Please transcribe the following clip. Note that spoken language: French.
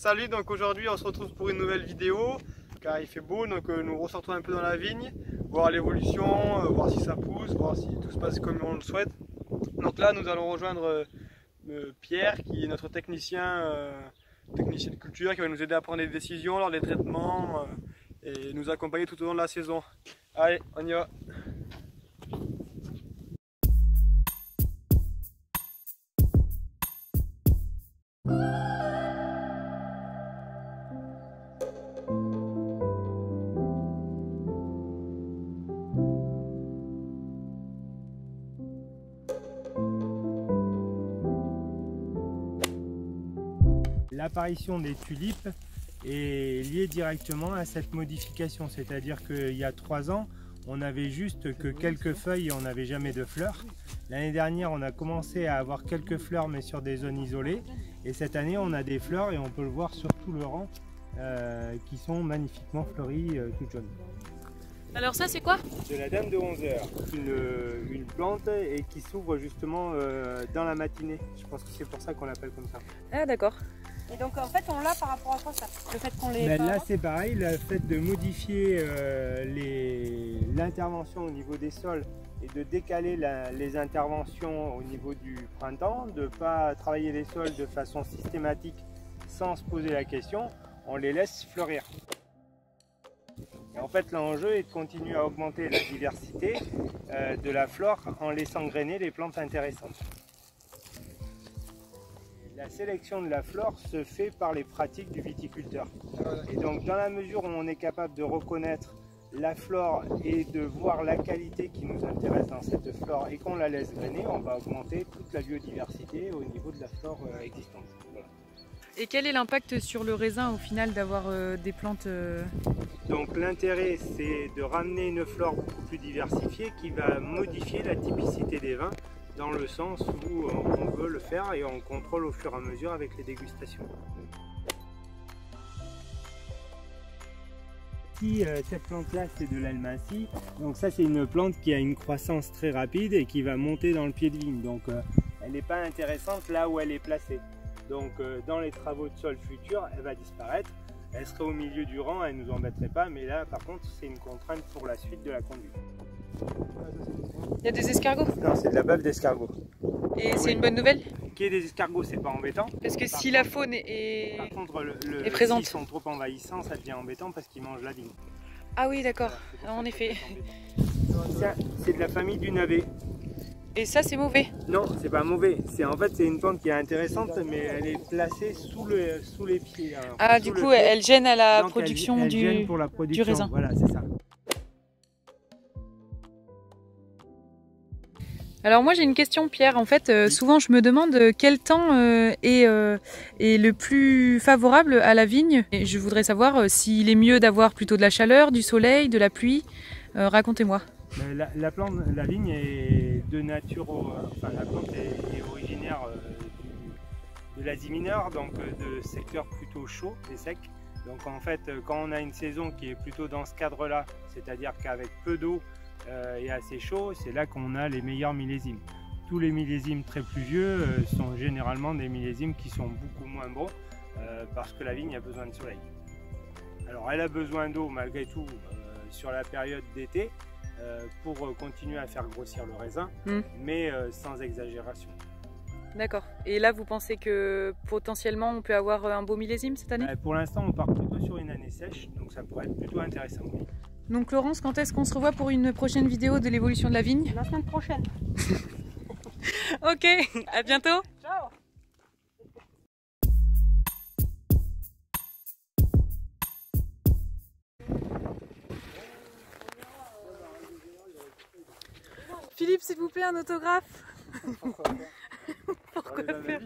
Salut, donc aujourd'hui on se retrouve pour une nouvelle vidéo car il fait beau, donc nous ressortons un peu dans la vigne, voir l'évolution, voir si ça pousse, voir si tout se passe comme on le souhaite. Donc là nous allons rejoindre Pierre qui est notre technicien de culture qui va nous aider à prendre des décisions lors des traitements et nous accompagner tout au long de la saison. Allez, on y va! L'apparition des tulipes est liée directement à cette modification, c'est-à-dire qu'il y a 3 ans, on n'avait juste que quelques feuilles et on n'avait jamais de fleurs. L'année dernière, on a commencé à avoir quelques fleurs mais sur des zones isolées. Et cette année, on a des fleurs et on peut le voir sur tout le rang qui sont magnifiquement fleuries, toutes jaunes. Alors ça c'est quoi? C'est la dame de 11 heures, une plante et qui s'ouvre justement dans la matinée. Je pense que c'est pour ça qu'on l'appelle comme ça. Ah d'accord. Et donc en fait on l'a par rapport à quoi ça? Le fait qu'on les... Là c'est pareil, le fait de modifier l'intervention au niveau des sols et de décaler les interventions au niveau du printemps, de ne pas travailler les sols de façon systématique sans se poser la question, on les laisse fleurir. Et en fait l'enjeu est de continuer à augmenter la diversité de la flore en laissant grainer les plantes intéressantes. La sélection de la flore se fait par les pratiques du viticulteur. Et donc dans la mesure où on est capable de reconnaître la flore et de voir la qualité qui nous intéresse dans cette flore et qu'on la laisse grainer, on va augmenter toute la biodiversité au niveau de la flore existante. Voilà. Et quel est l'impact sur le raisin au final d'avoir des plantes Donc l'intérêt c'est de ramener une flore beaucoup plus diversifiée qui va modifier la typicité des vins dans le sens où on veut le faire et on contrôle au fur et à mesure avec les dégustations. Cette plante là c'est de l'almacie, donc ça c'est une plante qui a une croissance très rapide et qui va monter dans le pied de vigne, donc elle n'est pas intéressante là où elle est placée. Donc dans les travaux de sol futurs elle va disparaître, elle serait au milieu du rang, elle ne nous embêterait pas, mais là par contre c'est une contrainte pour la suite de la conduite. Il y a des escargots? Non, c'est de la bave d'escargot. Et c'est une bonne nouvelle? Qu'il y ait des escargots, c'est pas embêtant. Parce que si la faune est présente, s'ils sont trop envahissants, ça devient embêtant parce qu'ils mangent la vigne. Ah oui, d'accord, en effet. Ça, c'est de la famille du navet. Et ça, c'est mauvais? Non, c'est pas mauvais. En fait, c'est une plante qui est intéressante, mais elle est placée sous les pieds. Alors, ah, du coup, elle gêne à la production elle du gêne pour la production du raisin. Voilà, c'est ça. Alors moi j'ai une question Pierre, en fait souvent je me demande quel temps est le plus favorable à la vigne. Et je voudrais savoir s'il est mieux d'avoir plutôt de la chaleur, du soleil, de la pluie. Racontez-moi. La vigne est de nature, enfin la plante est originaire de l'Asie mineure, donc de secteurs plutôt chauds et secs. Donc en fait quand on a une saison qui est plutôt dans ce cadre-là, c'est-à-dire qu'avec peu d'eau et assez chaud, c'est là qu'on a les meilleurs millésimes. Tous les millésimes très pluvieux sont généralement des millésimes qui sont beaucoup moins bons parce que la vigne a besoin de soleil. Alors elle a besoin d'eau malgré tout sur la période d'été pour continuer à faire grossir le raisin, mais sans exagération. D'accord. Et là vous pensez que potentiellement on peut avoir un beau millésime cette année? Pour l'instant on part plutôt sur une année sèche, donc ça pourrait être plutôt intéressant. Donc Laurence, quand est-ce qu'on se revoit pour une prochaine vidéo de l'évolution de la vigne? La semaine prochaine. Ok, à bientôt. Ciao. Philippe, s'il vous plaît, un autographe. Pourquoi faire?